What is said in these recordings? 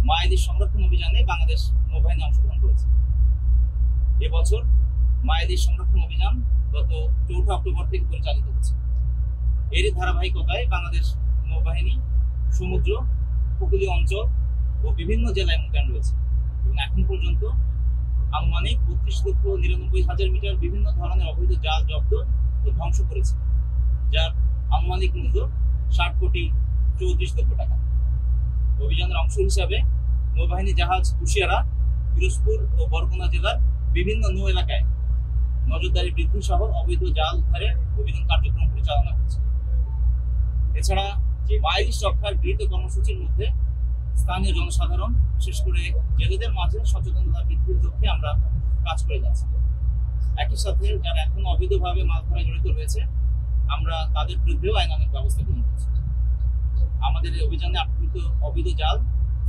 মায়াইলিশ সংরক্ষণ অভিযানে বাংলাদেশ নৌবাহিনী অংশগ্রহণ করেছে। এবছর মায়াইলিশ সংরক্ষণ অভিযান গত 4 অক্টোবর থেকে পরিচালিত হচ্ছে। এরই ধারাবাহিকতায় বাংলাদেশ নৌবাহিনী সমুদ্র, উপকূলীয় অঞ্চল ও বিভিন্ন জেলায় মোতায়েন রয়েছে এবং এখন পর্যন্ত আনুমানিক 32,99,000 মিটার বিভিন্ন ধরনের অবৈধ জাল জব্দ ও ধ্বংস করেছে, যার আনুমানিক মূল্য 60,34,00,000 টাকা। অভিযানের অংশ হিসাবে নৌবাহিনী জাহাজ কুশিয়ারা, পিরোজপুর ও বরগুনা জেলার বিভিন্ন নৌ এলাকায় নজরদারি বৃদ্ধি সহ অবৈধ জাল উদ্ধারে অভিযান কার্যক্রম পরিচালনা করছে। এছাড়া মায়াইলিশ রক্ষার গৃহীত কর্মসূচির মধ্যে স্থানীয় জনসাধারণ, বিশেষ করে জেলেদের মাঝে সচেতনতা বৃদ্ধির লক্ষ্যে আমরা কাজ করে যাচ্ছি। একই সাথে যারা এখনো অবৈধভাবে মাছ ধরায় জড়িত রয়েছে, আমরা তাদের বিরুদ্ধেও আইনানুগ ব্যবস্থা গ্রহণ করছি। আমাদের এই অভিযানে আটককৃত অবৈধ জাল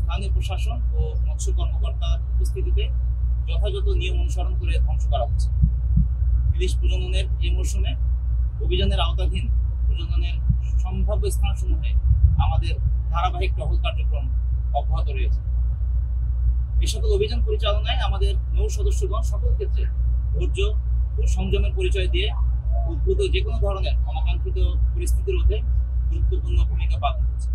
স্থানীয় প্রশাসন ও মৎস্য কর্মকর্তার উপস্থিতিতে যথাযথ নিয়ম অনুসরণ করে ধ্বংস করা হচ্ছে। ইলিশ প্রজননের এই মৌসুমে অভিযানের আওতাধীন প্রজননের সম্ভাব্য স্থানসমূহে আমাদের ধারাবাহিক টহল কার্যক্রম অব্যাহত রয়েছে। এই সকল অভিযান পরিচালনায় আমাদের নৌ সদস্যগণ সকল ক্ষেত্রে ধৈর্য ও সংযমের পরিচয় দিয়ে উদ্ভূত যে কোনো ধরনের অনাকাঙ্ক্ষিত পরিস্থিতির মধ্যে গুরুত্বপূর্ণ ভূমিকা পালন করছে।